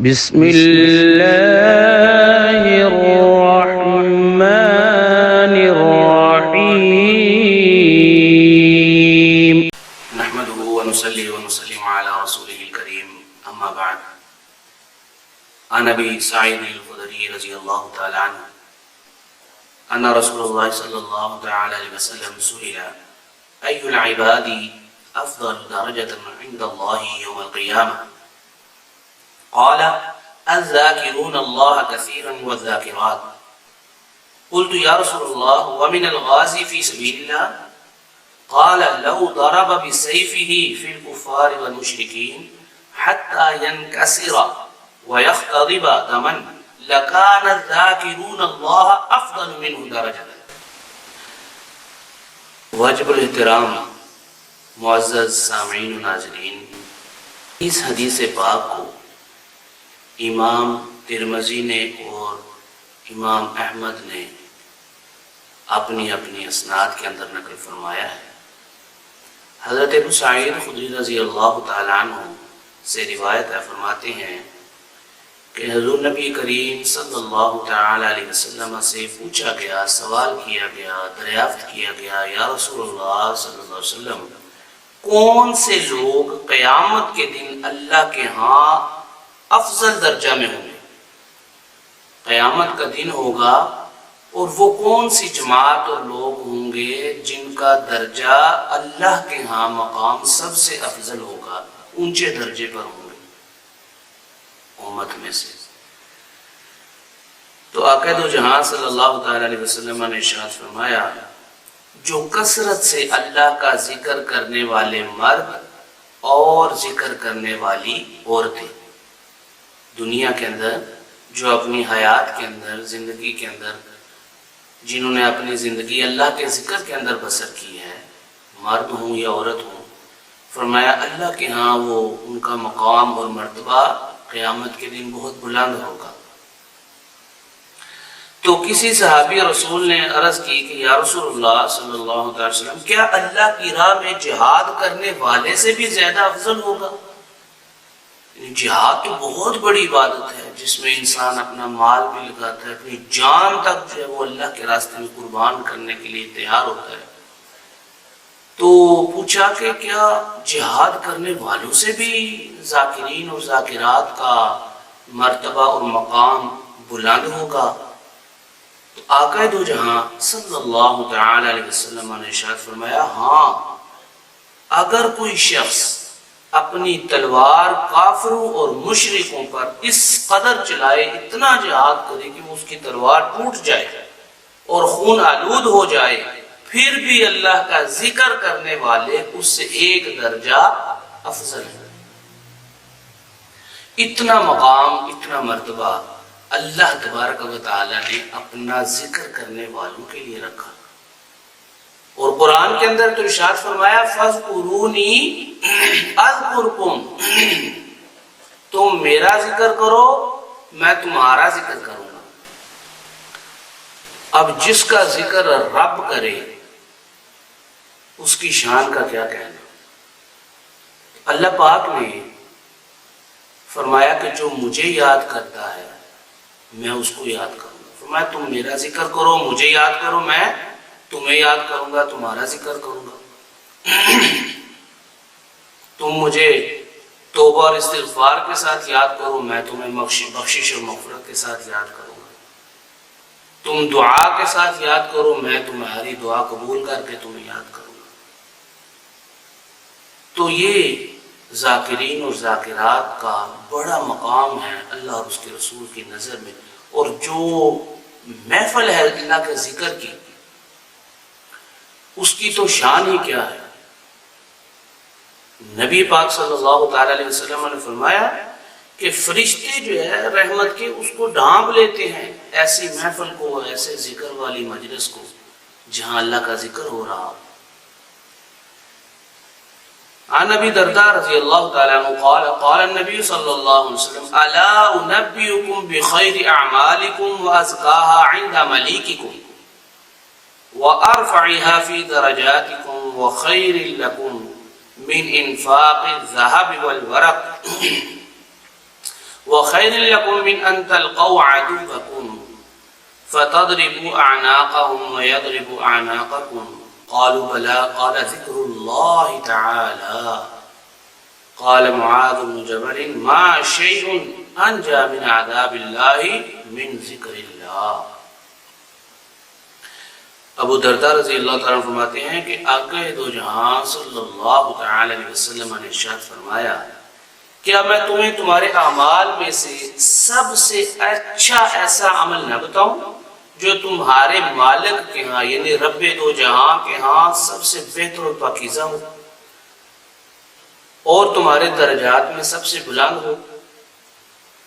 بسم اللہ الرحمن الرحیم نحمده ونصلي ونسلم على رسوله الكريم اما بعد. عن ابي سعيد الخدري رضي الله تعالى عنه ان رسول الله صلى الله تعالى عليه وسلم سئل اي العباد افضل درجة عند الله يوم القيامة قال الذاكرون الله كثيرا والذاكرات. قلت يا رسول الله ومن الغازي في سبيل الله قال لو ضرب بسيفه في الكفار والمشركين حتى ينكسر ويختضب دما لكان الذاكرون الله افضل منه درجة. واجب الاحترام معزز سامعین و ناظرین، اس حدیث پاک کو امام ترمذی نے اور امام احمد نے اپنی اسناد کے اندر نقل فرمایا ہے. حضرت ابو سعید خدری رضی اللہ تعالیٰ عنہ سے روایت ہے، فرماتے ہیں کہ حضور نبی کریم صلی اللہ تعالیٰ علیہ وسلم سے پوچھا گیا، سوال کیا گیا، دریافت کیا گیا، یا رسول اللہ صلی اللہ علیہ وسلم، کون سے لوگ قیامت کے دن اللہ کے ہاں افضل درجہ میں ہوں گے؟ قیامت کا دن ہوگا اور وہ کون سی جماعت اور لوگ ہوں گے جن کا درجہ اللہ کے ہاں مقام سب سے افضل ہوگا، اونچے درجے پر ہوں گے امت میں سے؟ تو آقا دو جہاں صلی اللہ تعالی علیہ وسلم نے ارشاد فرمایا، جو کثرت سے اللہ کا ذکر کرنے والے مرد اور ذکر کرنے والی عورتیں، دنیا کے اندر جو اپنی حیات کے اندر، زندگی کے اندر، جنہوں نے اپنی زندگی اللہ کے ذکر کے اندر بسر کی ہے، مرد ہوں یا عورت ہوں، فرمایا اللہ کے ہاں وہ ان کا مقام اور مرتبہ قیامت کے دن بہت بلند ہوگا. تو کسی صحابی رسول نے عرض کی کہ یا رسول اللہ صلی اللہ علیہ وسلم، کیا اللہ کی راہ میں جہاد کرنے والے سے بھی زیادہ افضل ہوگا؟ جہاد تو بہت بڑی عبادت ہے جس میں انسان اپنا مال بھی لگاتا ہے، اپنی جان تک جو ہے وہ اللہ کے راستے میں قربان کرنے کے لیے تیار ہوتا ہے. تو پوچھا کہ کیا جہاد کرنے والوں سے بھی ذاکرین اور ذاکرات کا مرتبہ اور مقام بلند ہوگا؟ تو آقا دو جہاں صلی اللہ تعالی علیہ وسلم نے ارشاد فرمایا، ہاں، اگر کوئی شخص اپنی تلوار کافروں اور مشرکوں پر اس قدر چلائے، اتنا جہاد کرے کہ اس کی تلوار ٹوٹ جائے اور خون آلود ہو جائے، پھر بھی اللہ کا ذکر کرنے والے اس سے ایک درجہ افضل ہے. اتنا مقام، اتنا مرتبہ اللہ تبارک و تعالی نے اپنا ذکر کرنے والوں کے لیے رکھا. اور قرآن کے اندر تو ارشاد فرمایا، فَاذْكُرُونِي أَذْكُرْكُمْ، تم میرا ذکر کرو میں تمہارا ذکر کروں گا. اب جس کا ذکر رب کرے اس کی شان کا کیا کہنا. اللہ پاک نے فرمایا کہ جو مجھے یاد کرتا ہے میں اس کو یاد کروں گا. فرمایا تم میرا ذکر کرو، مجھے یاد کرو، میں تمہیں یاد کروں گا، تمہارا ذکر کروں گا. تم مجھے توبہ اور استغفار کے ساتھ یاد کرو، میں تمہیں بخشش اور مغفرت کے ساتھ یاد کروں گا. تم دعا کے ساتھ یاد کرو، میں تمہاری دعا قبول کر کے تمہیں یاد کروں گا. تو یہ ذاکرین اور ذاکرات کا بڑا مقام ہے اللہ اور اس کے رسول کی نظر میں. اور جو محفل ہے اللہ کے ذکر کی، اس کی تو شان ہی کیا ہے. نبی پاک صلی اللہ تعالی علیہ وسلم نے فرمایا کہ فرشتے جو ہے رحمت کے اس کو ڈھانپ لیتے ہیں، ایسی محفل کو، ایسے ذکر والی مجلس کو جہاں اللہ کا ذکر ہو رہا. عن ابی درداء رضی اللہ تعالی عنہ قال قال النبی صلی اللہ علیہ وسلم، الا انبئکم بخیر اعمالکم وازکاها عند ملیککم وارفعها فی درجاتکم وخیر لکم من انفاق الذهب والورق وَخَيْرٌ لَكُم مِّنْ أَن تَلْقَوْا عَدُوَّكُمْ فَتَضْرِبُوا أَعْنَاقَهُمْ وَيَضْرِبُوا أَعْنَاقَكُمْ قالوا بلى قال ذكر الله تعالى قال معاذ بن جبل ما شيء أنجى من عذاب الله من ذكر الله. ابو درداء رضی اللہ تعالیٰ فرماتے ہیں کہ آقا دو جہاں صلی اللہ تعالی علیہ وسلم نے ارشاد فرمایا کیا میں تمہیں تمہارے اعمال میں سے سب سے اچھا ایسا عمل نہ بتاؤں جو تمہارے مالک کے ہاں یعنی رب دو جہاں کے ہاں سب سے بہتر اور پاکیزہ ہو اور تمہارے درجات میں سب سے بلند ہو،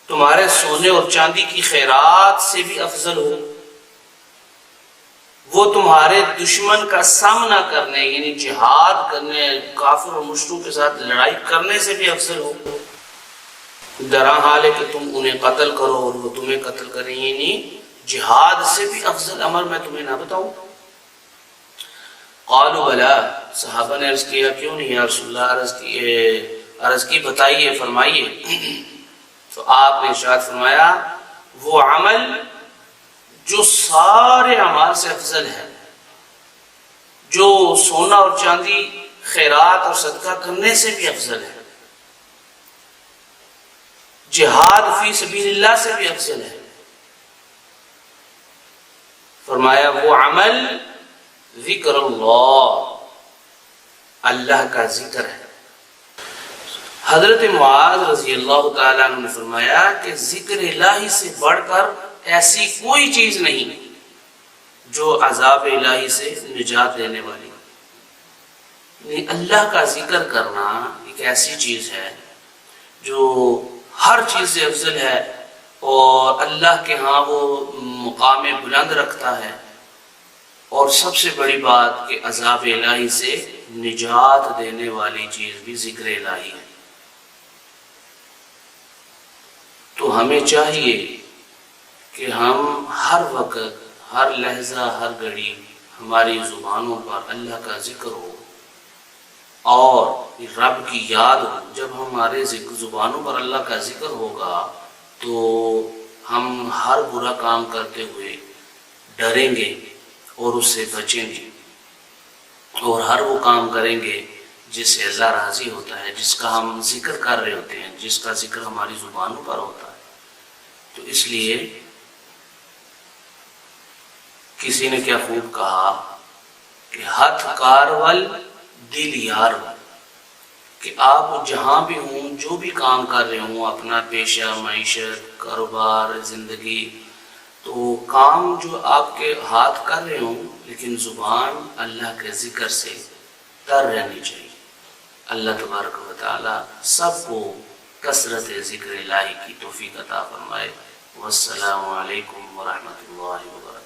تمہارے سونے اور چاندی کی خیرات سے بھی افضل ہو، وہ تمہارے دشمن کا سامنا کرنے یعنی جہاد کرنے کافر اور مشرکوں کے ساتھ لڑائی کرنے سے بھی افضل ہو، درا حال ہے کہ تم انہیں قتل کرو اور وہ تمہیں قتل کریں، یعنی جہاد سے بھی افضل عمل میں تمہیں نہ بتاؤں؟ قالوا بلا، صحابہ نے عرض کیا کیوں نہیں یا رسول اللہ، عرض کی بتائیے فرمائیے. تو آپ نے ارشاد فرمایا وہ عمل جو سارے اعمال سے افضل ہے، جو سونا اور چاندی خیرات اور صدقہ کرنے سے بھی افضل ہے، جہاد فی سبیل اللہ سے بھی افضل ہے. فرمایا وہ عمل ذکر اللہ، اللہ کا ذکر ہے. حضرت معاذ رضی اللہ تعالیٰ عنہ نے فرمایا کہ ذکر الہی سے بڑھ کر ایسی کوئی چیز نہیں جو عذاب الہی سے نجات دینے والی. یعنی اللہ کا ذکر کرنا ایک ایسی چیز ہے جو ہر چیز سے افضل ہے اور اللہ کے ہاں وہ مقام بلند رکھتا ہے، اور سب سے بڑی بات کہ عذاب الہی سے نجات دینے والی چیز بھی ذکر الہی ہے. تو ہمیں چاہیے کہ ہم ہر وقت ہر لحظہ ہر گھڑی ہماری زبانوں پر اللہ کا ذکر ہو اور رب کی یاد ہو. جب ہمارے زبانوں پر اللہ کا ذکر ہوگا تو ہم ہر برا کام کرتے ہوئے ڈریں گے اور اس سے بچیں گے، اور ہر وہ کام کریں گے جس سے اللہ راضی ہوتا ہے، جس کا ہم ذکر کر رہے ہوتے ہیں، جس کا ذکر ہماری زبانوں پر ہوتا ہے. تو اس لیے کسی نے کیا خوب کہا کہ ہاتھ کارول دل یار ہو، کہ آپ جہاں بھی ہوں جو بھی کام کر رہے ہوں، اپنا پیشہ معیشت کاروبار زندگی، تو کام جو آپ کے ہاتھ کر رہے ہوں لیکن زبان اللہ کے ذکر سے تر رہنی چاہیے. اللہ تبارک و تعالی سب کو کثرت ذکر الہی کی توفیق عطا فرمائے. والسلام علیکم ورحمۃ اللہ وبرکاتہ.